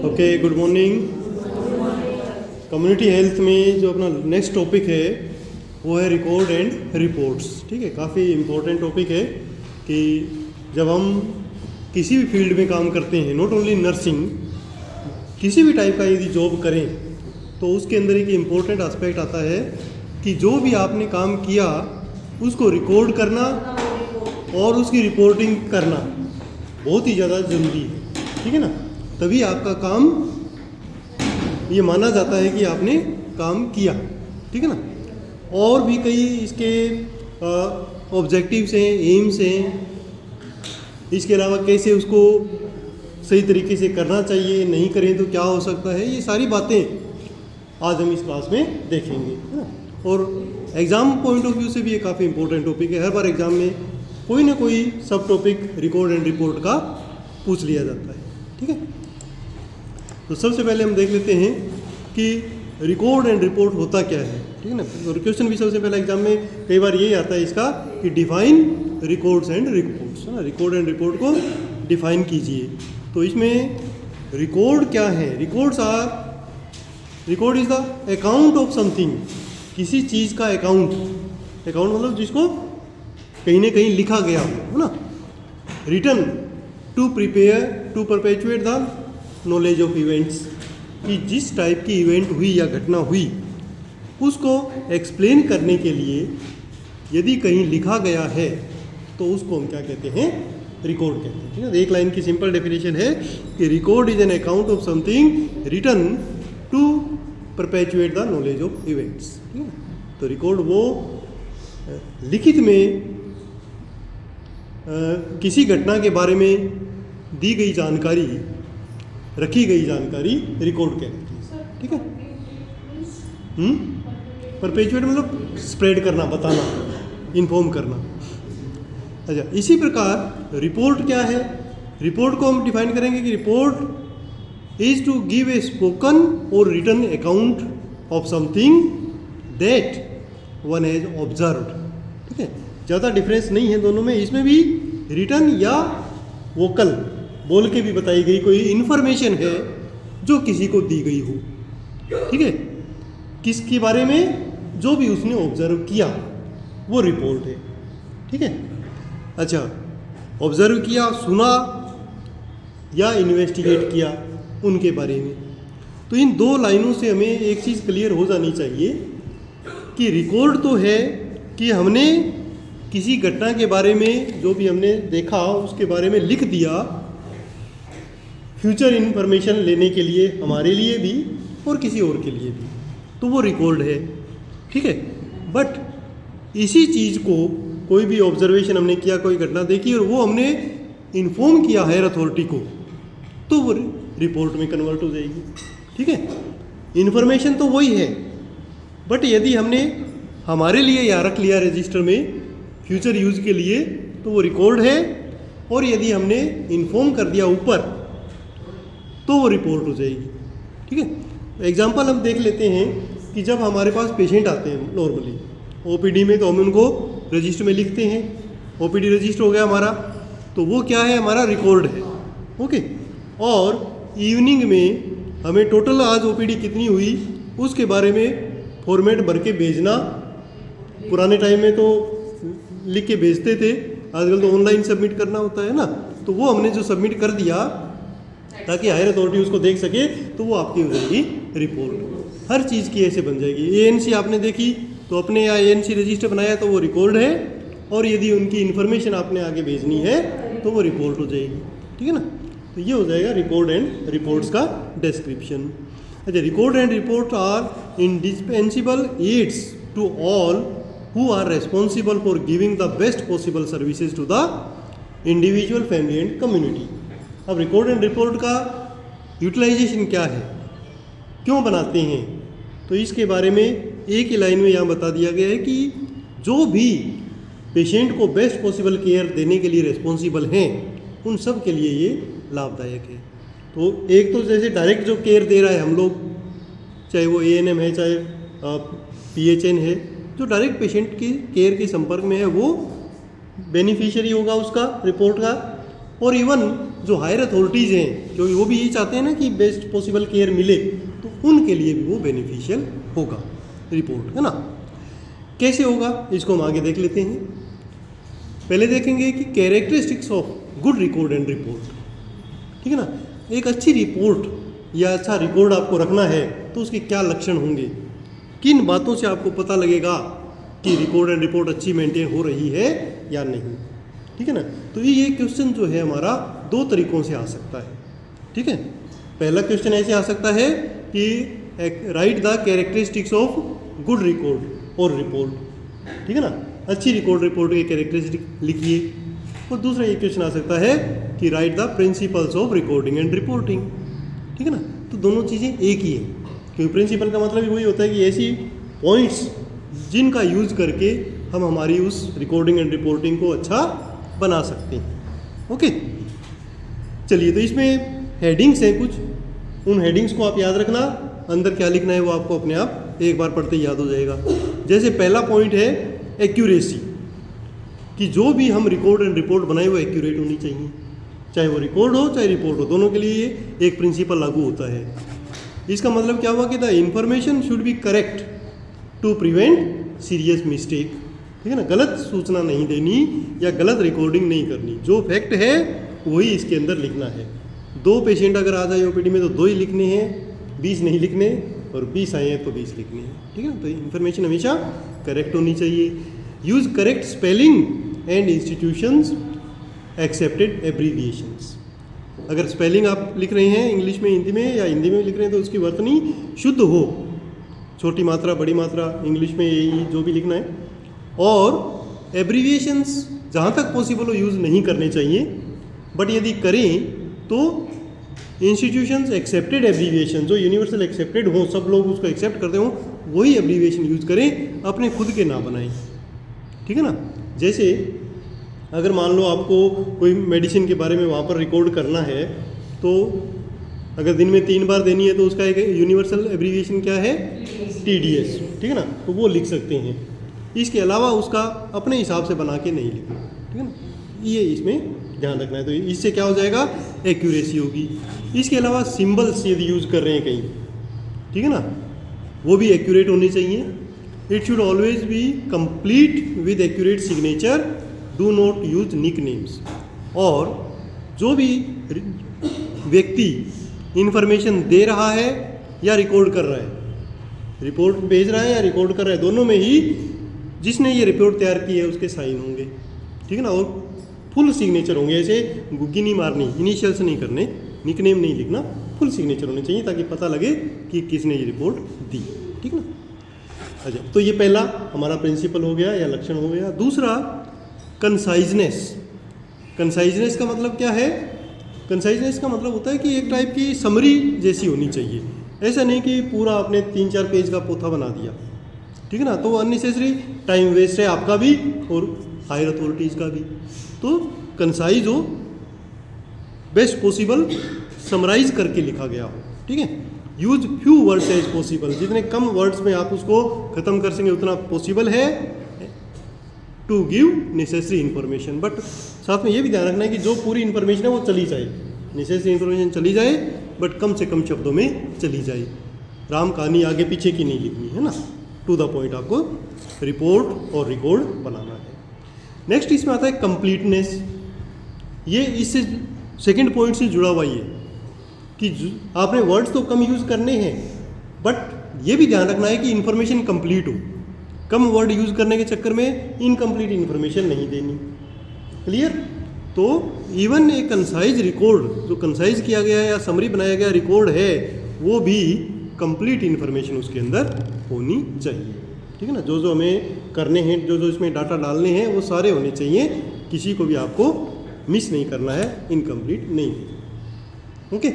Okay, good morning. Community health में जो अपना नेक्स्ट टॉपिक है वो है रिकॉर्ड एंड रिपोर्ट्स। ठीक है, काफ़ी इम्पोर्टेंट टॉपिक है कि जब हम किसी भी फील्ड में काम करते हैं, नॉट ओनली नर्सिंग, किसी भी टाइप का यदि जॉब करें तो उसके अंदर एक इम्पोर्टेंट एस्पेक्ट आता है कि जो भी आपने काम किया उसको रिकॉर्ड करना और उसकी रिपोर्टिंग करना बहुत ही ज़्यादा ज़रूरी है। ठीक है ना, तभी आपका काम ये माना जाता है कि आपने काम किया। ठीक है ना, और भी कई इसके ऑब्जेक्टिव्स हैं, एम्स हैं। इसके अलावा कैसे उसको सही तरीके से करना चाहिए, नहीं करें तो क्या हो सकता है, ये सारी बातें आज हम इस क्लास में देखेंगे, है ना। और एग्ज़ाम पॉइंट ऑफ व्यू से भी ये काफ़ी इंपॉर्टेंट टॉपिक है। हर बार एग्ज़ाम में कोई ना कोई सब टॉपिक रिकॉर्ड एंड रिपोर्ट का पूछ लिया जाता है। ठीक है, तो सबसे पहले हम देख लेते हैं कि रिकॉर्ड एंड रिपोर्ट होता क्या है। ठीक है ना, और क्वेश्चन भी सबसे पहले एग्जाम में कई बार यही आता है इसका कि डिफाइन रिकॉर्ड्स एंड रिपोर्ट्स, है ना। रिकॉर्ड एंड रिपोर्ट को डिफाइन कीजिए। तो इसमें रिकॉर्ड क्या है? Record is the account of something, किसी चीज़ का अकाउंट मतलब जिसको कहीं ना कहीं लिखा गया हो, है ना। Written to perpetuate the knowledge of events, कि जिस टाइप की इवेंट हुई या घटना हुई उसको एक्सप्लेन करने के लिए यदि कहीं लिखा गया है तो उसको हम क्या कहते हैं? रिकॉर्ड कहते हैं। ठीक है, एक लाइन की सिंपल डेफिनेशन है कि record is an account of something written to perpetuate the knowledge of events. ठीक है, तो रिकॉर्ड वो लिखित में किसी घटना के बारे में दी गई जानकारी, रखी गई जानकारी रिकॉर्ड कहलाती है। ठीक है, परपेचुएट मतलब स्प्रेड करना, बताना, इन्फॉर्म करना। अच्छा, इसी प्रकार रिपोर्ट क्या है? रिपोर्ट को हम डिफाइन करेंगे कि report is to give a spoken or written account of something that one has observed. ठीक है, ज़्यादा डिफरेंस नहीं है दोनों में। इसमें भी रिटन या वोकल, बोल के भी बताई गई कोई इन्फॉर्मेशन है जो किसी को दी गई हो। ठीक है, किसके बारे में? जो भी उसने ऑब्जर्व किया वो रिपोर्ट है। ठीक है, अच्छा, ऑब्जर्व किया, सुना या इन्वेस्टिगेट किया उनके बारे में। तो इन दो लाइनों से हमें एक चीज़ क्लियर हो जानी चाहिए कि रिकॉर्ड तो है कि हमने किसी घटना के बारे में जो भी हमने देखा उसके बारे में लिख दिया, फ्यूचर इन्फॉर्मेशन लेने के लिए, हमारे लिए भी और किसी और के लिए भी, तो वो रिकॉर्ड है। ठीक है, बट इसी चीज़ को, कोई भी ऑब्जर्वेशन हमने किया, कोई घटना देखी और वो हमने इन्फॉर्म किया हायर अथॉरिटी को, तो वो रिपोर्ट में कन्वर्ट हो जाएगी। ठीक है, इन्फॉर्मेशन तो वही है, बट यदि हमने हमारे लिए या रख लिया रजिस्टर में फ्यूचर यूज़ के लिए तो वो रिकॉर्ड है, और यदि हमने इन्फॉर्म कर दिया ऊपर तो वो रिपोर्ट हो जाएगी। ठीक है, एग्जाम्पल हम देख लेते हैं कि जब हमारे पास पेशेंट आते हैं नॉर्मली ओपीडी में, तो हम उनको रजिस्टर में लिखते हैं। ओपीडी रजिस्टर हो गया हमारा, तो वो क्या है? हमारा रिकॉर्ड है। ओके, और इवनिंग में हमें टोटल आज ओपीडी कितनी हुई उसके बारे में फॉर्मेट भर के भेजना। पुराने टाइम में तो लिख के भेजते थे, आजकल तो ऑनलाइन सबमिट करना होता है ना। तो वो हमने जो सबमिट कर दिया ताकि हायर अथॉरिटी उसको देख सके, तो वो आपकी हो जाएगी रिपोर्ट। हर चीज़ की ऐसे बन जाएगी। एएनसी आपने देखी तो अपने यहाँ एएनसी रजिस्टर बनाया तो वो रिकॉर्ड है, और यदि उनकी इन्फॉर्मेशन आपने आगे भेजनी है तो वो रिपोर्ट हो जाएगी। ठीक है ना, तो ये हो जाएगा रिकॉर्ड एंड रिपोर्ट्स का डिस्क्रिप्शन। अच्छा, record and report are indispensable aids to all who are responsible for giving the best possible services to the individual, family and community। अब रिकॉर्ड एंड रिपोर्ट का यूटिलाइजेशन क्या है, क्यों बनाते हैं, तो इसके बारे में एक ही लाइन में यहाँ बता दिया गया है कि जो भी पेशेंट को बेस्ट पॉसिबल केयर देने के लिए रिस्पॉन्सिबल हैं उन सब के लिए ये लाभदायक है। तो एक तो जैसे डायरेक्ट जो केयर दे रहा है हम लोग, चाहे वो एएनएम है चाहे पीएचएन है, जो डायरेक्ट पेशेंट की केयर के संपर्क में है वो बेनिफिशियरी होगा उसका रिपोर्ट का। और इवन जो हायर अथॉरिटीज़ हैं, क्योंकि वो भी यही चाहते हैं ना कि बेस्ट पॉसिबल केयर मिले, तो उनके लिए भी वो बेनिफिशियल होगा रिपोर्ट, है ना। कैसे होगा इसको हम आगे देख लेते हैं। पहले देखेंगे कि characteristics of good record and report, ठीक है ना। एक अच्छी रिपोर्ट या अच्छा रिकॉर्ड आपको रखना है तो उसके क्या लक्षण होंगे, किन बातों से आपको पता लगेगा कि रिकॉर्ड एंड रिपोर्ट अच्छी मेंटेन हो रही है या नहीं, ठीक है ना। तो ये क्वेश्चन जो है हमारा दो तरीकों से आ सकता है, ठीक है। पहला क्वेश्चन ऐसे आ सकता है कि right the characteristics of good record और रिपोर्ट, ठीक है ना। अच्छी रिकॉर्ड रिपोर्ट के कैरेक्टरिस्टिक लिखिए। और दूसरा ये क्वेश्चन आ सकता है कि right the principles of recording and reporting, ठीक है ना। तो दोनों चीज़ें एक ही है, क्योंकि प्रिंसिपल का मतलब ही वही होता है कि ऐसी पॉइंट्स जिनका यूज़ करके हम हमारी उस रिकॉर्डिंग एंड रिपोर्टिंग को अच्छा बना सकते हैं। ओके, चलिए, तो इसमें हेडिंग्स हैं कुछ, उन हेडिंग्स को आप याद रखना, अंदर क्या लिखना है वो आपको अपने आप एक बार पढ़ते ही याद हो जाएगा। जैसे पहला पॉइंट है एक्यूरेसी, कि जो भी हम रिकॉर्ड एंड रिपोर्ट बनाए वो एक्यूरेट होनी चाहिए, चाहे वो रिकॉर्ड हो चाहे रिपोर्ट हो, दोनों के लिए एक प्रिंसिपल लागू होता है। इसका मतलब क्या हुआ कि the information should be correct to prevent serious mistake, ठीक है ना। गलत सूचना नहीं देनी या गलत रिकॉर्डिंग नहीं करनी, जो फैक्ट है वही इसके अंदर लिखना है। 2 पेशेंट अगर आ जाए ओपीडी में तो 2 ही लिखने हैं, 20 नहीं लिखने, और 20 आए हैं तो 20 लिखने हैं, ठीक है ना। तो इन्फॉर्मेशन हमेशा करेक्ट होनी चाहिए। Use correct spelling and institutions accepted abbreviations. अगर स्पेलिंग आप लिख रहे हैं इंग्लिश में, हिंदी में, या हिंदी में लिख रहे हैं तो उसकी वर्तनी शुद्ध हो, छोटी मात्रा बड़ी मात्रा इंग्लिश में यही जो भी लिखना है। और एब्रीविएशंस जहाँ तक पॉसिबल हो यूज़ नहीं करने चाहिए, बट यदि करें तो इंस्टीट्यूशंस एक्सेप्टेड एब्रीविएशन, जो यूनिवर्सल एक्सेप्टेड हो, सब लोग उसको एक्सेप्ट करते हो, वही एब्रीविएशन यूज़ करें, अपने खुद के ना बनाएं, ठीक है ना। जैसे अगर मान लो आपको कोई मेडिसिन के बारे में वहाँ पर रिकॉर्ड करना है, तो अगर दिन में 3 बार देनी है तो उसका एक यूनिवर्सल एब्रीविएशन क्या है, TDS, ठीक है ना। तो वो लिख सकते हैं, इसके अलावा उसका अपने हिसाब से बना के नहीं लिखना, ठीक है ना। ये इसमें ध्यान रखना है, तो इससे क्या हो जाएगा, एक्यूरेसी होगी। इसके अलावा सिंबल्स यदि यूज़ कर रहे हैं कहीं, ठीक है ना, वो भी एक्यूरेट होने चाहिए। It should always be complete with accurate signature, do not use nick names. और जो भी व्यक्ति इंफॉर्मेशन दे रहा है या रिकॉर्ड कर रहा है, रिपोर्ट भेज रहा है या रिकॉर्ड कर रहा है, दोनों में ही जिसने ये रिपोर्ट तैयार की है उसके साइन होंगे, ठीक है ना। और फुल सिग्नेचर होंगे, ऐसे गुग्गी नहीं मारनी, इनिशियल्स नहीं करने, निक नेम नहीं लिखना, फुल सिग्नेचर होने चाहिए ताकि पता लगे कि किसने ये रिपोर्ट दी, ठीक ना। अच्छा, तो ये पहला हमारा प्रिंसिपल हो गया या लक्षण हो गया। दूसरा कंसाइजनेस। कंसाइजनेस का मतलब क्या है, कंसाइजनेस का मतलब होता है कि एक टाइप की समरी जैसी होनी चाहिए, ऐसा नहीं कि पूरा आपने 3-4 पेज का पोथा बना दिया, ठीक है ना, तो अननेसेसरी टाइम वेस्ट है आपका भी और हायर अथॉरिटीज़ का भी। तो कंसाइज हो, बेस्ट पॉसिबल समराइज करके लिखा गया हो, ठीक है। Use few words as possible, जितने कम वर्ड्स में आप उसको ख़त्म कर सकेंगे उतना पॉसिबल है, to give necessary information. But साथ में ये भी ध्यान रखना है कि जो पूरी इन्फॉर्मेशन है वो चली जाए, नेसेसरी इन्फॉर्मेशन चली जाए, बट कम से कम शब्दों में चली जाए। राम कहानी आगे पीछे की नहीं लिखनी है ना, टू द पॉइंट आपको रिपोर्ट और रिकॉर्ड बनाना है। नेक्स्ट इसमें आता है कंप्लीटनेस। ये इससे सेकंड पॉइंट से जुड़ा हुआ, ये कि आपने वर्ड्स तो कम यूज़ करने हैं, बट ये भी ध्यान रखना है कि इन्फॉर्मेशन कंप्लीट हो। कम वर्ड यूज़ करने के चक्कर में इनकम्प्लीट इन्फॉर्मेशन नहीं देनी। क्लियर? तो इवन एक कंसाइज रिकॉर्ड, जो कंसाइज किया गया है या समरी बनाया गया रिकॉर्ड है, वो भी कंप्लीट इन्फॉर्मेशन उसके अंदर होनी चाहिए, ठीक है ना। जो जो हमें करने हैं, जो जो इसमें डाटा डालने हैं, वो सारे होने चाहिए, किसी को भी आपको मिस नहीं करना है, इनकम्प्लीट नहीं। ओके,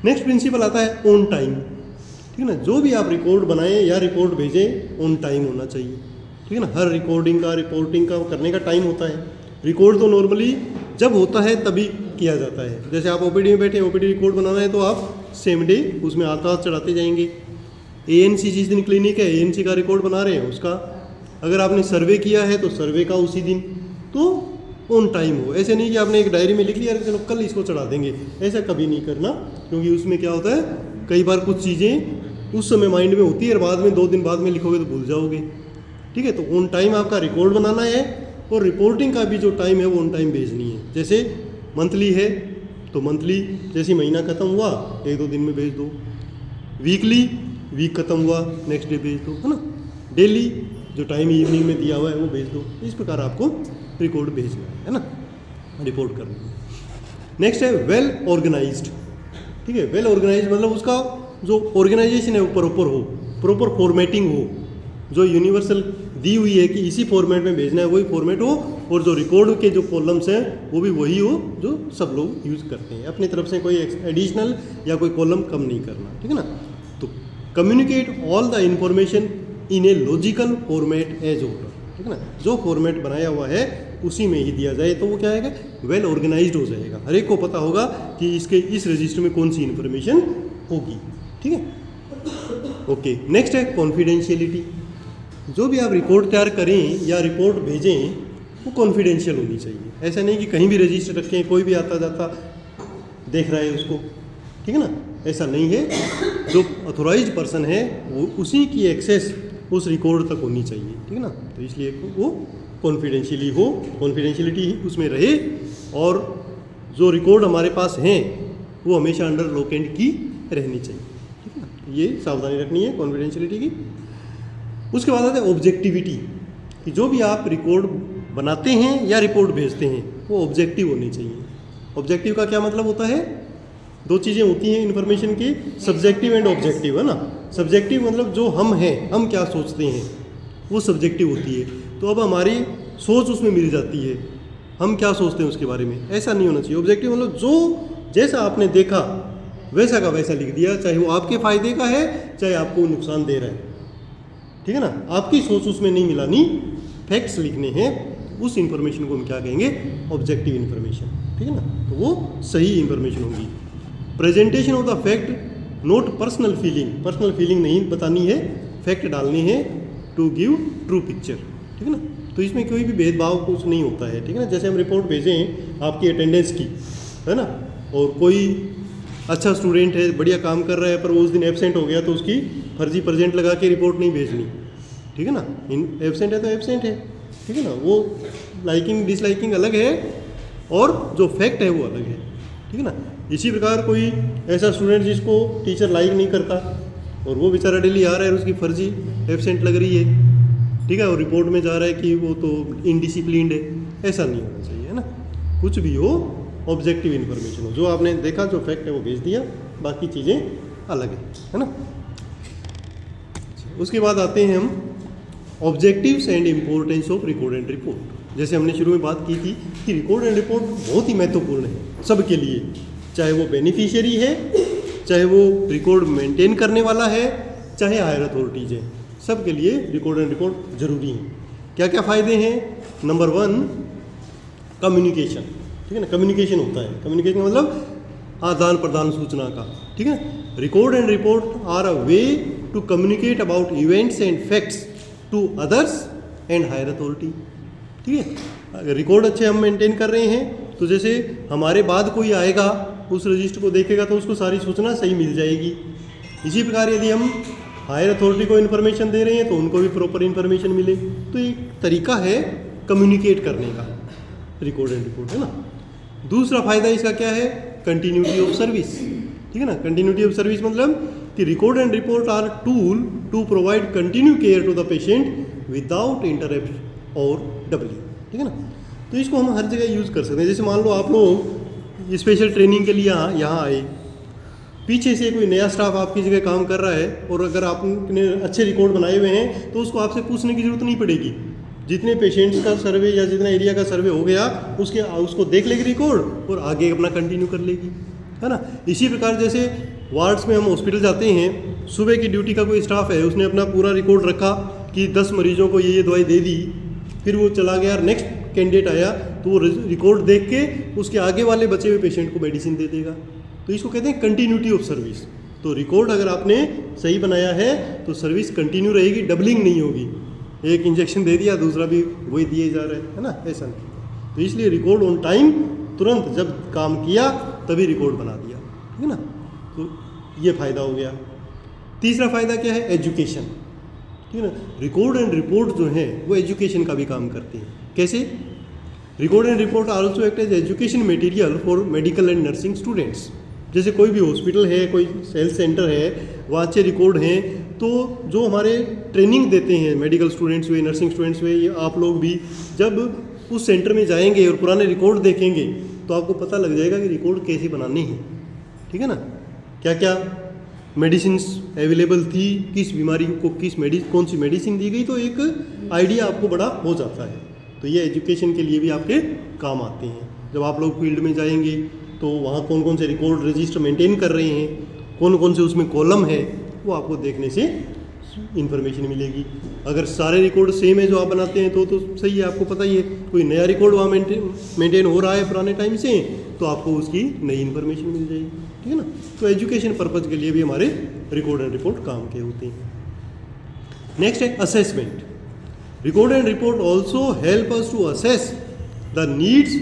नेक्स्ट प्रिंसिपल आता है ऑन टाइम, ठीक है ना। जो भी आप रिकॉर्ड बनाएं या रिपोर्ट भेजें, ऑन टाइम होना चाहिए, ठीक है ना। हर रिकॉर्डिंग का, रिपोर्टिंग का करने का टाइम होता है। रिकॉर्ड तो नॉर्मली जब होता है तभी किया जाता है। जैसे आप ओपीडी में बैठे, ओपीडी रिकॉर्ड बनाना है तो आप सेम डे उसमें हाथ चढ़ाते जाएंगे। एएनसी जिस दिन क्लिनिक है, एएनसी का रिकॉर्ड बना रहे हैं उसका, अगर आपने सर्वे किया है तो सर्वे का उसी दिन। तो ऑन टाइम हो। ऐसे नहीं कि आपने एक डायरी में लिख लिया चलो कल इसको चढ़ा देंगे, ऐसा कभी नहीं करना, क्योंकि उसमें क्या होता है कई बार कुछ चीज़ें उस समय माइंड में होती है और बाद में 2 दिन बाद में लिखोगे तो भूल जाओगे। ठीक है, तो ऑन टाइम आपका रिकॉर्ड बनाना है और रिपोर्टिंग का भी जो टाइम है वो ऑन टाइम भेजनी है। जैसे मंथली है तो मंथली जैसे महीना ख़त्म हुआ 1-2 दिन में भेज दो, वीकली वीक ख़त्म हुआ नेक्स्ट डे भेज दो, है ना। डेली जो टाइम इवनिंग में दिया हुआ है वो भेज दो। इस प्रकार आपको रिकॉर्ड भेजना है ना, रिपोर्ट करनी है। नेक्स्ट है वेल ऑर्गेनाइज्ड। ठीक है, वेल ऑर्गेनाइज्ड मतलब उसका जो ऑर्गेनाइजेशन है वो प्रॉपर हो, प्रॉपर फॉर्मेटिंग हो, जो यूनिवर्सल दी हुई है कि इसी फॉर्मेट में भेजना है वही फॉर्मेट हो, और जो रिकॉर्ड के जो कॉलम्स हैं वो भी वही हो जो सब लोग यूज़ करते हैं। अपनी तरफ से कोई एडिशनल या कोई कॉलम कम नहीं करना। ठीक है ना। तो communicate all the information in a logical format as order. ठीक है ना, जो फॉर्मेट बनाया हुआ है उसी में ही दिया जाए तो वो क्या है, वेल ऑर्गेनाइज्ड हो जाएगा। हर एक को पता होगा कि इसके इस रजिस्टर में कौन सी इन्फॉर्मेशन होगी। ठीक है, ओके। नेक्स्ट है कॉन्फिडेंशियलिटी। जो भी आप रिपोर्ट तैयार करें या रिपोर्ट भेजें वो कॉन्फिडेंशियल होनी चाहिए। ऐसा नहीं कि कहीं भी रजिस्टर रखें, कोई भी आता जाता देख रहा है उसको। ठीक है ना, ऐसा नहीं है। जो ऑथोराइज्ड पर्सन है वो उसी की एक्सेस उस रिकॉर्ड तक होनी चाहिए। ठीक है ना, तो इसलिए वो कॉन्फिडेंशियली हो, कॉन्फिडेंशियलिटी उसमें रहे, और जो रिकॉर्ड हमारे पास हैं वो हमेशा अंडर लॉक एंड की रहनी चाहिए। ठीक है ना, ये सावधानी रखनी है कॉन्फिडेंशियलिटी की। उसके बाद आता है ऑब्जेक्टिविटी, कि जो भी आप रिकॉर्ड बनाते हैं या रिपोर्ट भेजते हैं वो ऑब्जेक्टिव होनी चाहिए। ऑब्जेक्टिव का क्या मतलब होता है, 2 चीज़ें होती हैं इन्फॉर्मेशन की, सब्जेक्टिव एंड ऑब्जेक्टिव, है ना। सब्जेक्टिव मतलब जो हम हैं, हम क्या सोचते हैं, वो सब्जेक्टिव होती है। तो अब हमारी सोच उसमें मिल जाती है, हम क्या सोचते हैं उसके बारे में, ऐसा नहीं होना चाहिए। ऑब्जेक्टिव मतलब जो जैसा आपने देखा वैसा का वैसा लिख दिया, चाहे वो आपके फ़ायदे का है चाहे आपको नुकसान दे रहा है। ठीक है ना, आपकी सोच उसमें नहीं मिलानी, फैक्ट्स लिखने हैं, उस इंफॉर्मेशन को हम क्या कहेंगे, ऑब्जेक्टिव इंफॉर्मेशन। ठीक है ना, तो वो सही इंफॉर्मेशन होगी। Presentation of the fact note personal feeling, personal feeling नहीं बतानी है, फैक्ट डालने हैं टू गिव ट्रू पिक्चर। ठीक है ना, तो इसमें कोई भी भेदभाव कुछ नहीं होता है। ठीक है ना, जैसे हम रिपोर्ट भेजें आपकी अटेंडेंस की, है ना, और कोई अच्छा स्टूडेंट है, बढ़िया काम कर रहा है, पर वो उस दिन एब्सेंट हो गया तो उसकी फर्जी प्रेजेंट लगा के रिपोर्ट नहीं भेजनी। ठीक है ना, एब्सेंट है तो एब्सेंट है। ठीक है ना, वो लाइकिंग डिसलाइकिंग अलग है और जो फैक्ट है वो अलग है। ठीक है ना, इसी प्रकार कोई ऐसा स्टूडेंट जिसको टीचर लाइक नहीं करता और वो बेचारा डेली आ रहा है और उसकी फर्जी एब्सेंट लग रही है, ठीक है, और रिपोर्ट में जा रहा है कि वो तो इनडिसिप्लिन्ड है, ऐसा नहीं होना चाहिए, है ना। कुछ भी हो, ऑब्जेक्टिव इन्फॉर्मेशन हो, जो आपने देखा जो फैक्ट है वो भेज दिया, बाकी चीज़ें अलग है ना। उसके बाद आते हैं हम objectives and importance of record and report. जैसे हमने शुरू में बात की थी कि रिकॉर्ड एंड रिपोर्ट बहुत ही महत्वपूर्ण है सबके लिए, चाहे वो बेनिफिशियरी है, चाहे वो रिकॉर्ड मेंटेन करने वाला है, चाहे हायर अथॉरिटीज़ हैं, सबके लिए रिकॉर्ड एंड रिपोर्ट जरूरी है। क्या क्या फ़ायदे हैं? Number 1 communication. ठीक है ना, कम्युनिकेशन होता है, कम्युनिकेशन मतलब आदान प्रदान सूचना का। ठीक है, record and report are a way to communicate about events and facts to others and higher authority. ठीक है, अगर रिकॉर्ड अच्छे हम मेंटेन कर रहे हैं तो जैसे हमारे बाद कोई आएगा उस रजिस्टर को देखेगा तो उसको सारी सूचना सही मिल जाएगी। इसी प्रकार यदि हम हायर अथॉरिटी को इन्फॉर्मेशन दे रहे हैं तो उनको भी प्रॉपर इन्फॉर्मेशन मिले। तो एक तरीका है कम्युनिकेट करने का, रिकॉर्ड एंड रिपोर्ट, है ना। दूसरा फायदा इसका क्या है? Continuity of service. ठीक है ना, कंटिन्यूटी ऑफ सर्विस मतलब कि record and report are tool to provide continue care to the patient without interruption और डबलिंग। ठीक है ना, तो इसको हम हर जगह यूज़ कर सकते हैं। जैसे मान लो आप लोग स्पेशल ट्रेनिंग के लिए यहाँ आए, पीछे से कोई नया स्टाफ आपकी जगह काम कर रहा है और अगर आपने अच्छे रिकॉर्ड बनाए हुए हैं तो उसको आपसे पूछने की ज़रूरत नहीं पड़ेगी। जितने पेशेंट्स का सर्वे या जितना एरिया का सर्वे हो गया उसको देख लेगी रिकॉर्ड और आगे अपना कंटिन्यू कर लेगी, है ना। इसी प्रकार जैसे वार्ड्स में हम हॉस्पिटल जाते हैं, सुबह की ड्यूटी का कोई स्टाफ है, उसने अपना पूरा रिकॉर्ड रखा कि 10 मरीजों को ये दवाई दे दी, फिर वो चला गया, नेक्स्ट कैंडिडेट आया तो वो रिकॉर्ड देख के उसके आगे वाले बचे हुए पेशेंट को मेडिसिन दे देगा। तो इसको कहते हैं कंटिन्यूटी ऑफ सर्विस। तो रिकॉर्ड अगर आपने सही बनाया है तो सर्विस कंटिन्यू रहेगी, डबलिंग नहीं होगी, एक इंजेक्शन दे दिया दूसरा भी वही दिए जा रहा है ना, ऐसा नहीं। तो इसलिए रिकॉर्ड ऑन टाइम, तुरंत जब काम किया तभी रिकॉर्ड बना दिया, ठीक है ना। तो ये फ़ायदा हो गया। तीसरा फ़ायदा क्या है, एजुकेशन, ठीक है ना। रिकॉर्ड एंड रिपोर्ट जो है वो एजुकेशन का भी काम करते हैं। कैसे? Record and report also act as education material for medical and nursing students. जैसे कोई भी हॉस्पिटल है, कोई हेल्थ सेंटर है, वहाँ अच्छे रिकॉर्ड हैं, तो जो हमारे ट्रेनिंग देते हैं मेडिकल स्टूडेंट्स हुए, नर्सिंग स्टूडेंट्स हुए, या आप लोग भी जब उस सेंटर में जाएंगे और पुराने रिकॉर्ड देखेंगे तो आपको पता लग जाएगा कि रिकॉर्ड कैसे बनाने हैं, ठीक है ना। क्या क्या मेडिसिन्स अवेलेबल थी, किस बीमारी को कौन सी मेडिसिन दी गई, तो एक आइडिया आपको बड़ा हो जाता है। तो ये एजुकेशन के लिए भी आपके काम आते हैं। जब आप लोग फील्ड में जाएंगे तो वहाँ कौन कौन से रिकॉर्ड रजिस्टर मेंटेन कर रहे हैं, कौन कौन से उसमें कॉलम है, वो आपको देखने से इन्फॉर्मेशन मिलेगी। अगर सारे रिकॉर्ड सेम है जो आप बनाते हैं तो सही है, आपको पता ही है। कोई नया रिकॉर्ड वहाँ मेंटेन हो रहा है पुराने टाइम से, तो आपको उसकी नई इन्फॉर्मेशन मिल जाएगी, ठीक है ना। तो एजुकेशन पर्पज़ के लिए भी हमारे रिकॉर्ड एंड रिपोर्ट काम के होते हैं। नेक्स्ट है assessment. Record and report also help us to assess the needs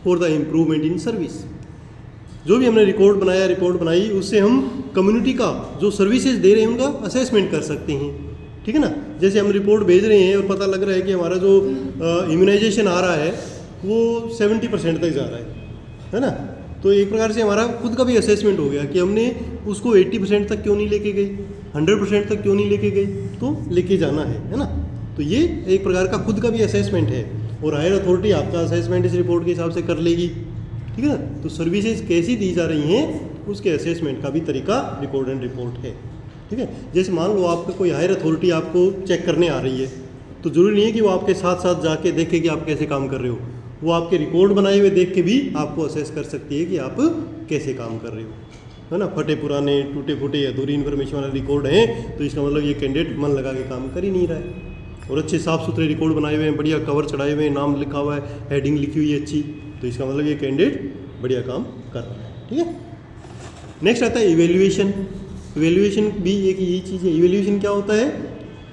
for the improvement in service. जो भी हमने रिकॉर्ड बनाया, रिपोर्ट बनाई, उससे हम कम्युनिटी का जो सर्विसेज दे रहे हैं उनका असेसमेंट कर सकते हैं, ठीक है ना। जैसे हम रिपोर्ट भेज रहे हैं और पता लग रहा है कि हमारा जो इम्यूनाइजेशन आ रहा है वो 70% तक जा रहा है ना। तो एक प्रकार से हमारा खुद का भी असेसमेंट हो गया कि हमने उसको 80% तक क्यों नहीं लेके गए, 100% तक क्यों नहीं लेके गए, तो लेके जाना है ना। तो ये एक प्रकार का खुद का भी असेसमेंट है, और हायर अथॉरिटी आपका असेसमेंट इस रिपोर्ट के हिसाब से कर लेगी, ठीक है ना। तो सर्विसेज कैसी दी जा रही हैं उसके असेसमेंट का भी तरीका रिकॉर्ड एंड रिपोर्ट है, ठीक है। जैसे मान लो आपका कोई हायर अथॉरिटी आपको चेक करने आ रही है, तो ज़रूरी नहीं है कि वो आपके साथ साथ जाके देखे कि आप कैसे काम कर रहे हो। वो आपके रिकॉर्ड बनाए हुए देख के भी आपको असेस कर सकती है कि आप कैसे काम कर रहे हो, है ना। फटे पुराने, टूटे फूटे, अधूरी इन्फॉर्मेशन वाला रिकॉर्ड है तो इसका मतलब ये कैंडिडेट मन लगा के काम कर ही नहीं रहा है। और अच्छे साफ़ सुथरे रिकॉर्ड बनाए हुए हैं, बढ़िया कवर चढ़ाए हुए हैं, नाम लिखा हुआ है, हेडिंग लिखी हुई है अच्छी, तो इसका मतलब ये कैंडिडेट बढ़िया काम कर रहा है, ठीक है। नेक्स्ट आता है इवेल्युएशन। इवेल्युएशन भी एक यही चीज़ है। इवेल्युएशन क्या होता है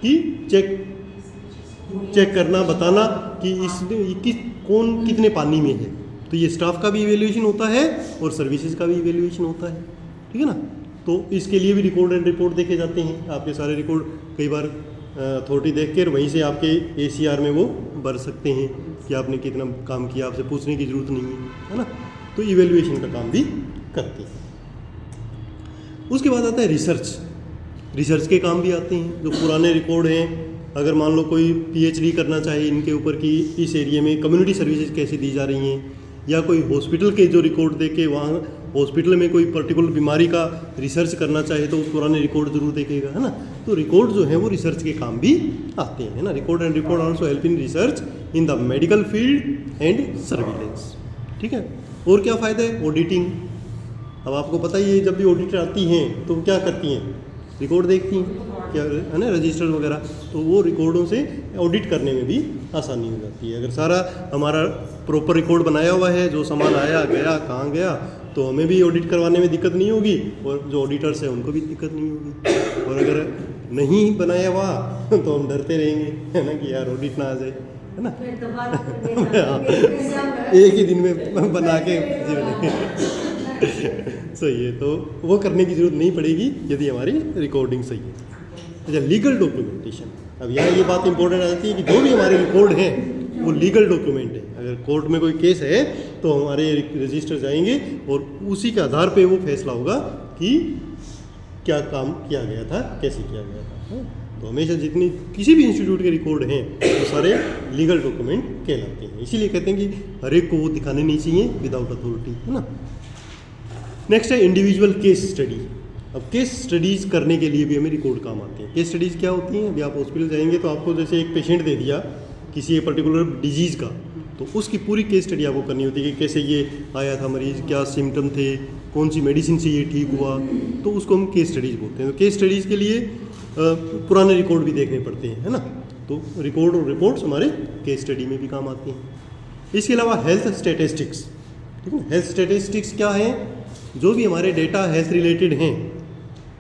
कि चेक करना, बताना कि कौन कितने पानी में है। तो ये स्टाफ का भी इवेल्युएशन होता है और सर्विसेज का भी इवेल्युएशन होता है, ठीक है ना। तो इसके लिए भी रिकॉर्ड एंड रिपोर्ट देखे जाते हैं। आपके सारे रिकॉर्ड कई बार अथॉरिटी देख कर वहीं से आपके ACR में वो भर सकते हैं कि आपने कितना काम किया, आपसे पूछने की ज़रूरत नहीं है ना। तो इवेल्युएशन का काम भी करते हैं। उसके बाद आता है रिसर्च। रिसर्च के काम भी आते हैं। जो पुराने रिकॉर्ड हैं, अगर मान लो कोई PhD करना चाहे इनके ऊपर कि इस एरिया में कम्युनिटी सर्विसेज कैसे दी जा रही हैं, या कोई हॉस्पिटल के जो रिकॉर्ड दे के वहाँ हॉस्पिटल में कोई पर्टिकुलर बीमारी का रिसर्च करना चाहे तो पुराने रिकॉर्ड जरूर देखेगा, है ना। तो रिकॉर्ड जो है वो रिसर्च के काम भी आते हैं, है ना। Record and report also help in research in the medical field and surveillance, ठीक है। और क्या फ़ायदा है, ऑडिटिंग। अब आपको पता ही है जब भी ऑडिटर आती हैं तो क्या करती हैं, रिकॉर्ड देखती हैं, क्या है ना, रजिस्टर वगैरह। तो वो रिकॉर्डों से ऑडिट करने में भी आसानी हो जाती है। अगर सारा हमारा प्रॉपर रिकॉर्ड बनाया हुआ है, जो सामान आया गया कहाँ गया, तो हमें भी ऑडिट करवाने में दिक्कत नहीं होगी और जो ऑडिटर्स हैं उनको भी दिक्कत नहीं होगी। और अगर नहीं बनाया हुआ तो हम डरते रहेंगे, है ना, कि यार ऑडिट ना आ जाए, है ना। एक ही दिन में बना के सही है, तो वो करने की जरूरत नहीं पड़ेगी यदि हमारी रिकॉर्डिंग सही है। अच्छा, लीगल डॉक्यूमेंटेशन। अब यहाँ ये बात इंपॉर्टेंट आ जाती है कि जो भी हमारे रिकॉर्ड हैं वो लीगल डॉक्यूमेंट है। अगर कोर्ट में कोई केस है तो हमारे रजिस्टर जाएंगे और उसी के आधार पे वो फैसला होगा कि क्या काम किया गया था, कैसे किया गया था। तो हमेशा जितनी किसी भी इंस्टीट्यूट के रिकॉर्ड हैं वो सारे लीगल डॉक्यूमेंट कहलाते हैं। इसीलिए कहते हैं कि हर एक को वो दिखाने नहीं चाहिए विदाउट अथॉरिटी, है ना। नेक्स्ट है इंडिविजुअल केस स्टडी। अब केस स्टडीज़ करने के लिए भी हमें रिकॉर्ड काम आते हैं। केस स्टडीज़ क्या होती हैं, अभी आप हॉस्पिटल जाएंगे तो आपको जैसे एक पेशेंट दे दिया किसी एक पर्टिकुलर डिजीज़ का, तो उसकी पूरी केस स्टडी आपको करनी होती है कि कैसे ये आया था मरीज़, क्या सिम्टम थे, कौन सी मेडिसिन से ये ठीक हुआ, तो उसको हम केस स्टडीज़ बोलते हैं। तो केस स्टडीज़ के लिए पुराने रिकॉर्ड भी देखने पड़ते हैं, है ना। तो रिकॉर्ड और रिपोर्ट्स हमारे केस स्टडी में भी काम आते हैं। इसके अलावा हेल्थ स्टैटिस्टिक्स, ठीक है। हेल्थ स्टैटिस्टिक्स क्या है, जो भी हमारे डेटा हेल्थ रिलेटेड हैं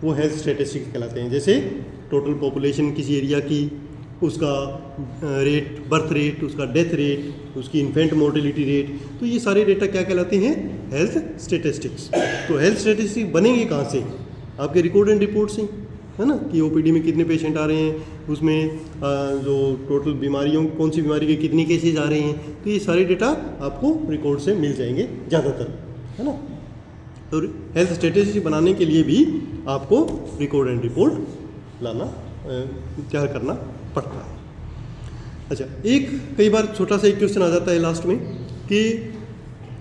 वो हेल्थ स्टैटिस्टिक्स कहलाते हैं। जैसे टोटल पॉपुलेशन किसी एरिया की, उसका रेट, बर्थ रेट, उसका डेथ रेट, उसकी इन्फेंट मोर्टेलिटी रेट, तो ये सारे डेटा क्या कहलाते हैं? Health statistics. तो हेल्थ स्टेटिस्टिक्स बनेंगे कहाँ से? आपके रिकॉर्ड एंड रिपोर्ट से, है ना, कि ओपीडी में कितने पेशेंट आ रहे हैं, उसमें जो टोटल बीमारियों, कौन सी बीमारी के कितने केसेज आ रहे हैं, तो ये सारे डेटा आपको रिकॉर्ड से मिल जाएंगे ज़्यादातर, है ना। तो हेल्थ स्टेटिस्टिक्स बनाने के लिए भी आपको रिकॉर्ड एंड रिपोर्ट लाना क्या करना पड़ता है। अच्छा, एक कई बार छोटा सा एक क्वेश्चन आ जाता है लास्ट में कि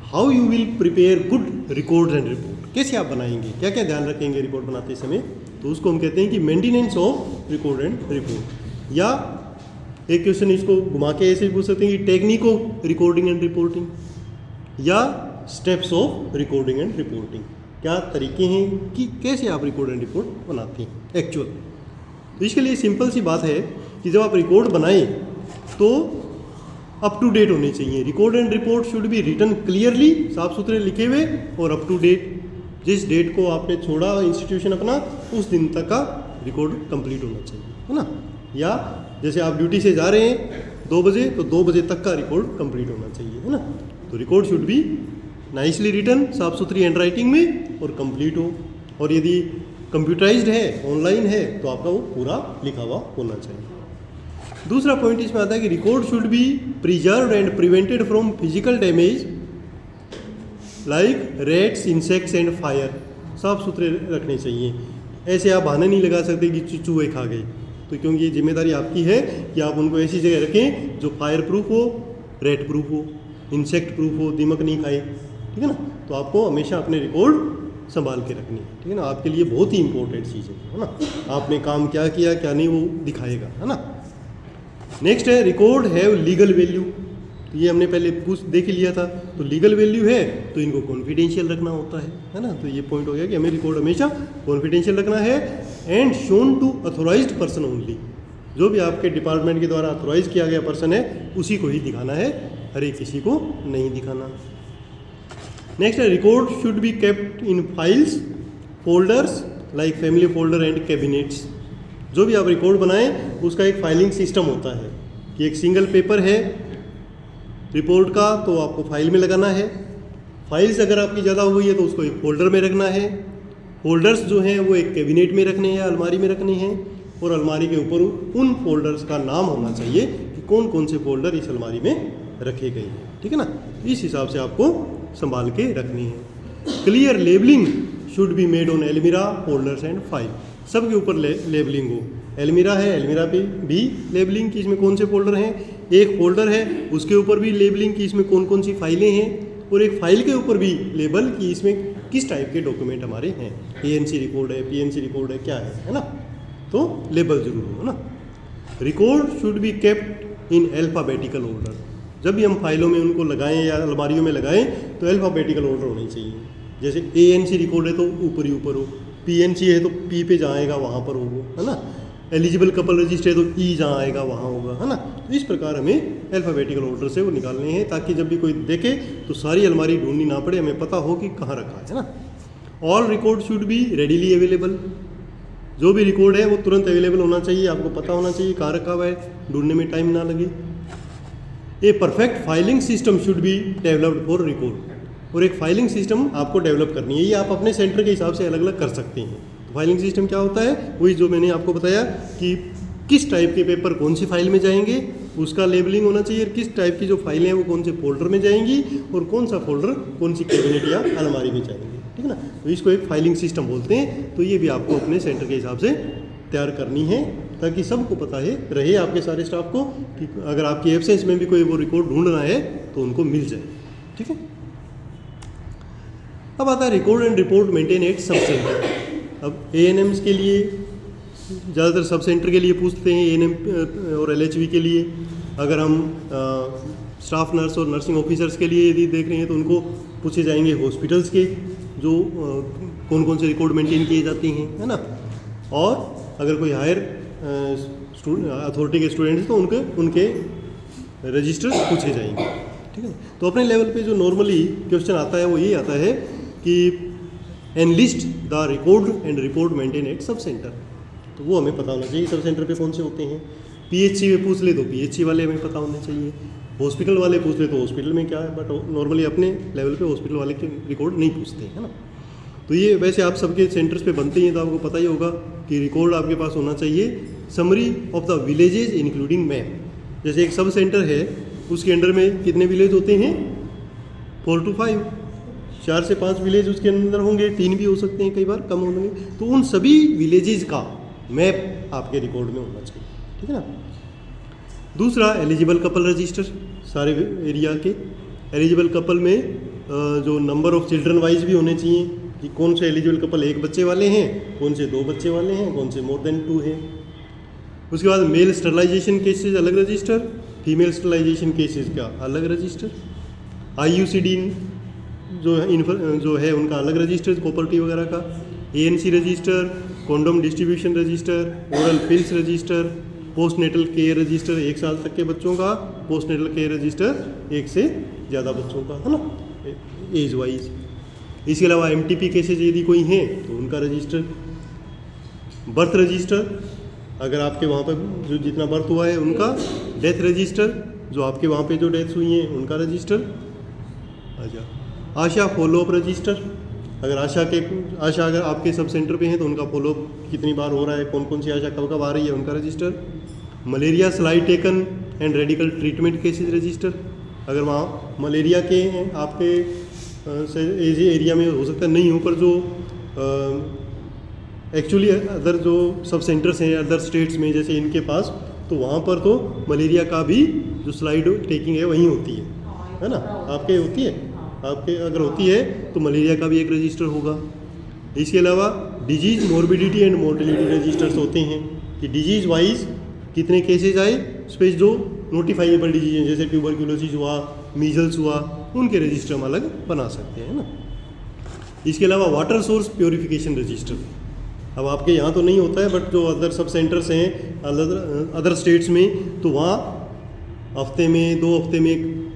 how you will prepare good record and report, कैसे आप बनाएंगे, क्या क्या ध्यान रखेंगे रिपोर्ट बनाते समय? तो उसको हम कहते हैं कि maintenance of record and report, या एक क्वेश्चन इसको घुमा के ऐसे भी पूछ सकते हैं कि technique of recording and reporting, या steps of recording and reporting, क्या तरीके हैं कि कैसे आप रिकॉर्ड एंड रिपोर्ट बनाते हैं एक्चुअल। तो इसके लिए सिंपल सी बात है कि जब आप रिकॉर्ड बनाएं तो अप टू डेट होने चाहिए। Record and report should be written clearly, साफ सुथरे लिखे हुए और अप टू डेट। जिस डेट को आपने छोड़ा इंस्टीट्यूशन अपना, उस दिन तक का रिकॉर्ड कंप्लीट होना चाहिए, है ना। या जैसे आप ड्यूटी से जा रहे हैं 2 बजे, तो 2 बजे तक का रिकॉर्ड कंप्लीट होना चाहिए, है ना। तो record should be nicely written, साफ सुथरी हैंड राइटिंग में और कंप्लीट हो। और यदि कंप्यूटराइज्ड है, ऑनलाइन है, तो आपका वो पूरा लिखा हुआ होना चाहिए। दूसरा पॉइंट इसमें आता है कि record should B preserved and prevented from physical damage like rates, insects and fire. साफ सुथरे रखने चाहिए। ऐसे आप बहाने नहीं लगा सकते कि चूहे खा गए, तो क्योंकि ये जिम्मेदारी आपकी है कि आप उनको ऐसी जगह रखें जो फायर प्रूफ हो, रेट प्रूफ हो, इंसेक्ट प्रूफ हो, दीमक नहीं खाए, ठीक है ना। तो आपको हमेशा अपने रिकॉर्ड संभाल के रखनी है, ठीक है ना। आपके लिए बहुत ही इंपॉर्टेंट चीज़ है ना। आपने काम क्या किया क्या नहीं वो दिखाएगा, है ना। नेक्स्ट है रिकॉर्ड हैव लीगल वैल्यू। तो ये हमने पहले देख लिया था। तो लीगल वैल्यू है तो इनको कॉन्फिडेंशियल रखना होता है ना। तो ये पॉइंट हो गया कि हमें रिकॉर्ड हमेशा कॉन्फिडेंशियल रखना है and shown to authorised person only. जो भी आपके डिपार्टमेंट के द्वारा अथोराइज किया गया पर्सन है उसी को ही दिखाना है, हर एक किसी को नहीं दिखाना। नेक्स्ट है record should be kept in files, folders like family folder and cabinets. जो भी आप रिकॉर्ड बनाएं उसका एक फाइलिंग सिस्टम होता है कि एक सिंगल पेपर है रिपोर्ट का तो आपको फाइल में लगाना है। फाइल्स अगर आपकी ज़्यादा हो गई है तो उसको एक फोल्डर में रखना है। फोल्डर्स जो हैं वो एक कैबिनेट में रखने हैं, अलमारी में रखने हैं, और अलमारी के ऊपर उन फोल्डर्स का नाम होना चाहिए कि कौन कौन से फोल्डर इस अलमारी में रखे गए हैं, ठीक है ना। इस हिसाब से आपको संभाल के रखनी है। Clear labelling should be made on almirah, folders and file. सबके ऊपर लेबलिंग हो। एलमीरा है, एलमीरा पे भी लेबलिंग की इसमें कौन से फोल्डर हैं। एक फोल्डर है उसके ऊपर भी लेबलिंग की इसमें कौन कौन सी फाइलें हैं, और एक फाइल के ऊपर भी लेबल कि इसमें किस टाइप के डॉक्यूमेंट हमारे हैं। एएनसी रिकॉर्ड है, पीएनसी रिकॉर्ड है, क्या है ना। तो लेबल जरूर हो ना। Record should be kept in alphabetical order. जब भी हम फाइलों में उनको लगाएं या अलमारियों में लगाएं तो अल्फाबेटिकल ऑर्डर होने चाहिए। जैसे एएनसी रिकॉर्ड है तो ऊपर ही ऊपर हो, पीएनसी है तो पी पे जाएगा वहाँ पर होगा, है ना। एलिजिबल कपल रजिस्टर है तो ई जहाँ आएगा वहाँ होगा, है ना। तो इस प्रकार हमें अल्फाबेटिकल ऑर्डर से वो निकालने हैं ताकि जब भी कोई देखे तो सारी अलमारी ढूंढनी ना पड़े, हमें पता हो कि कहाँ रखा है ना। All record should B readily available. जो भी रिकॉर्ड है वो तुरंत अवेलेबल होना चाहिए, आपको पता होना चाहिए कहाँ रखा हुआ है, ढूंढने में टाइम ना लगे। A perfect filing system should be developed for record. और एक फाइलिंग सिस्टम आपको डेवलप करनी है। ये आप अपने सेंटर के हिसाब से अलग अलग कर सकते हैं। तो फाइलिंग सिस्टम क्या होता है, वही जो मैंने आपको बताया कि किस टाइप के पेपर कौन सी फाइल में जाएंगे उसका लेबलिंग होना चाहिए, किस टाइप की जो फाइलें हैं वो कौन से फोल्डर में जाएंगी और कौन सा फोल्डर कौन सी कैबिनेट या अलमारी में जाएंगे, ठीक है ना। तो इसको एक फाइलिंग सिस्टम बोलते हैं। तो ये भी आपको अपने सेंटर के हिसाब से तैयार करनी है ताकि सबको पता है रहे, आपके सारे स्टाफ को, कि अगर आपकी एब्सेंस में भी कोई वो रिकॉर्ड ढूंढना है तो उनको मिल जाए, ठीक है। अब आता है record and report maintain at sub centre. अब एएनएम्स के लिए ज़्यादातर सब सेंटर के लिए पूछते हैं, एएनएम और एलएचवी के लिए। अगर हम स्टाफ नर्स और नर्सिंग ऑफिसर्स के लिए यदि देख रहे हैं तो उनको पूछे जाएंगे हॉस्पिटल्स के जो कौन कौन से रिकॉर्ड मेंटेन किए जाते हैं, है ना। और अगर कोई हायर अथॉरिटी के स्टूडेंट्स हैं तो उनके रजिस्टर्स पूछे जाएंगे, ठीक है। तो अपने लेवल पे जो नॉर्मली क्वेश्चन आता है वो यही आता है कि analyst the record and report maintain at sub centre. तो वो हमें पता होना चाहिए सब सेंटर पे कौन से होते हैं। PHC में पूछ ले तो PHC वाले हमें पता होने चाहिए, हॉस्पिटल वाले पूछ ले तो हॉस्पिटल में क्या है, बट नॉर्मली अपने लेवल पे हॉस्पिटल वाले के रिकॉर्ड नहीं पूछते हैं, है ना। तो ये वैसे आप सबके सेंटर्स पे बनते ही हैं, तो आपको पता ही होगा कि रिकॉर्ड आपके पास होना चाहिए summary of the villages including map. जैसे एक सब सेंटर है, उसके अंडर में कितने विलेज होते हैं, 4 to 5, 4 से 5 विलेज उसके अंदर होंगे, 3 भी हो सकते हैं, कई बार कम होंगे। तो उन सभी विलेजेज का मैप आपके रिकॉर्ड में होना चाहिए, ठीक है ना। दूसरा एलिजिबल कपल रजिस्टर, सारे एरिया के एलिजिबल कपल में जो नंबर ऑफ चिल्ड्रन वाइज भी होने चाहिए कि कौन से एलिजिबल कपल 1 बच्चे वाले हैं, कौन से 2 बच्चे वाले हैं, कौन से मोर देन 2 हैं। उसके बाद मेल स्टरलाइजेशन केसेस अलग रजिस्टर, फीमेल स्टरलाइजेशन केसेस का अलग रजिस्टर, IUCD जो है उनका अलग रजिस्टर, प्रॉपर्टी वगैरह का, ANC register, condom distribution register, oral pills register, postnatal care register 1 साल तक के बच्चों का, पोस्ट नेटल केयर रजिस्टर 1 से ज़्यादा बच्चों का, है ना, एज वाइज। इसके अलावा MTP केसेज यदि कोई हैं तो उनका रजिस्टर, बर्थ रजिस्टर अगर आपके वहाँ पर जो जितना बर्थ हुआ है उनका, डेथ रजिस्टर जो आपके वहाँ पे जो डेथ्स हुई हैं उनका रजिस्टर। अच्छा, आशा फॉलोअप रजिस्टर, अगर आशा अगर आपके सब सेंटर पे हैं तो उनका फॉलोअप कितनी बार हो रहा है, कौन कौन सी आशा कब कब आ रही है, उनका register. Malaria slide taken and radical treatment cases register, अगर वहाँ मलेरिया के हैं आपके एरिया में हो सकता है नहीं हो, पर जो एक्चुअली अदर जो सब सेंटर्स हैं अदर स्टेट्स में जैसे इनके पास, तो वहाँ पर तो मलेरिया का भी जो स्लाइड टेकिंग है वहीं होती है ना, आपके होती है, आपके अगर होती है तो मलेरिया का भी एक रजिस्टर होगा। इसके अलावा disease morbidity and mortality registers होते हैं कि डिजीज़ वाइज कितने केसेज आए, स्पेस जो नोटिफाइबल डिजीज हैं जैसे ट्यूबरक्यूलोसिस हुआ, मीजल्स हुआ, उनके रजिस्टर हम अलग बना सकते हैं ना। इसके अलावा वाटर सोर्स प्योरीफिकेशन रजिस्टर, अब आपके यहाँ तो नहीं होता है बट जो अदर सब सेंटर्स हैं अदर स्टेट्स में, तो वहाँ हफ्ते में 2 हफ्ते में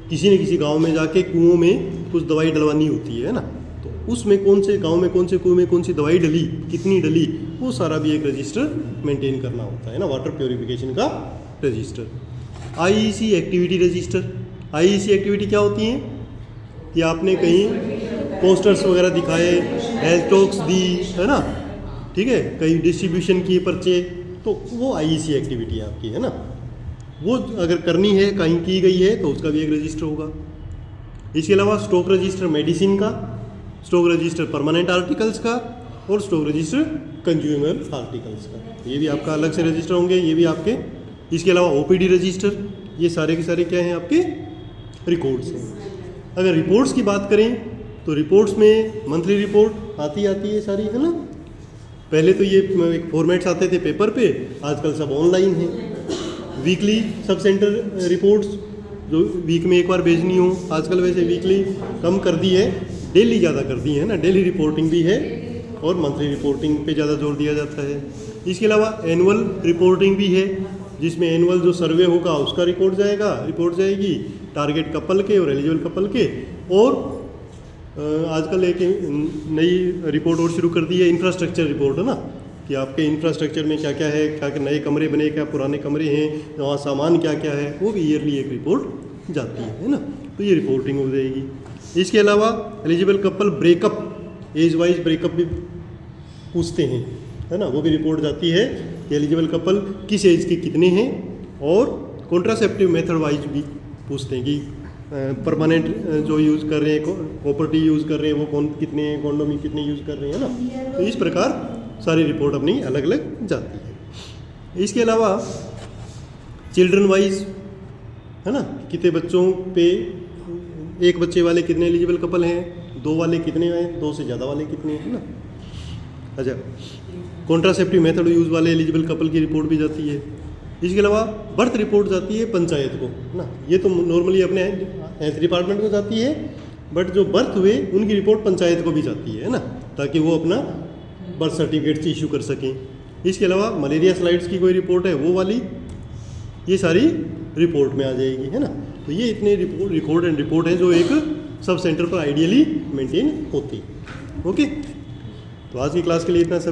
किसी न किसी गांव में जाके कुओं में कुछ दवाई डलवानी होती है ना, तो उसमें कौन से गांव में कौन से कुएं में कौन सी दवाई डली, कितनी डली, वो सारा भी एक रजिस्टर मेंटेन करना होता है ना, वाटर प्योरीफिकेशन का register. IEC activity register, IEC activity क्या होती है कि आपने कहीं पोस्टर्स वगैरह दिखाए, हेल्थ टॉक्स दी, है ना, ठीक है, कहीं डिस्ट्रीब्यूशन किए पर्चे, तो वो IEC एक्टिविटी आपकी है ना, वो अगर करनी है कहीं की गई है तो उसका भी एक रजिस्टर होगा। इसके अलावा स्टॉक रजिस्टर मेडिसिन का, स्टॉक रजिस्टर परमानेंट आर्टिकल्स का और स्टॉक रजिस्टर कंज्यूमर आर्टिकल्स का, ये भी आपका अलग से रजिस्टर होंगे, ये भी आपके। इसके अलावा OPD रजिस्टर, ये सारे के सारे क्या हैं आपके रिकॉर्ड्स हैं। अगर रिपोर्ट्स की बात करें तो रिपोर्ट्स में मंथली रिपोर्ट आती है सारी, है ना। पहले तो ये एक फॉर्मेट्स आते थे पेपर पे, आजकल सब ऑनलाइन है। वीकली सब सेंटर रिपोर्ट्स जो वीक में एक बार भेजनी हो, आजकल वैसे वीकली कम कर दी है, डेली ज़्यादा कर दी है ना, डेली रिपोर्टिंग भी है और मंथली रिपोर्टिंग पे ज़्यादा जोर दिया जाता है। इसके अलावा एनुअल रिपोर्टिंग भी है, जिसमें एनुअल जो सर्वे होगा उसका रिपोर्ट जाएगी टारगेट कपल के और एलिजिबल कपल के। और आजकल एक नई रिपोर्ट और शुरू कर दी है, इंफ्रास्ट्रक्चर रिपोर्ट, है ना, कि आपके इंफ्रास्ट्रक्चर में क्या क्या है, क्या क्या नए कमरे बने, क्या पुराने कमरे हैं, वहाँ सामान क्या क्या है, वो भी ईयरली एक रिपोर्ट जाती है ना, तो ये रिपोर्टिंग हो जाएगी। इसके अलावा eligible couple breakup, age wise breakup भी पूछते हैं, है ना, वो भी रिपोर्ट जाती है कि एलिजिबल कपल किस एज के कितने हैं। और कॉन्ट्रासेप्टिव मेथड वाइज भी पूछते हैं कि परमानेंट जो यूज़ कर रहे हैं, प्रॉपर्टी यूज़ कर रहे हैं, वो कितने हैं, कॉन्डोम कितने यूज़ कर रहे हैं ना, तो इस प्रकार सारी रिपोर्ट अपनी अलग अलग जाती है। इसके अलावा चिल्ड्रन वाइज, है ना, कितने बच्चों पे, 1 बच्चे वाले कितने एलिजिबल कपल हैं, 2 वाले कितने हैं, 2 से ज़्यादा वाले कितने हैं, है ना। अच्छा, कॉन्ट्रासेप्टिव मेथड यूज़ वाले एलिजिबल कपल की रिपोर्ट भी जाती है। इसके अलावा बर्थ रिपोर्ट जाती है पंचायत को, है ना, ये तो नॉर्मली अपने हेल्थ डिपार्टमेंट को जाती है, बट जो बर्थ हुए उनकी रिपोर्ट पंचायत को भी जाती है ना, ताकि वो अपना बर्थ सर्टिफिकेट इशू कर सकें। इसके अलावा मलेरिया स्लाइड्स की कोई रिपोर्ट है वो वाली, ये सारी रिपोर्ट में आ जाएगी, है ना। तो ये इतने रिकॉर्ड एंड रिपोर्ट हैं जो एक सब सेंटर पर आइडियली मेंटेन होती है। ओके, तो आज की क्लास के लिए इतना सब।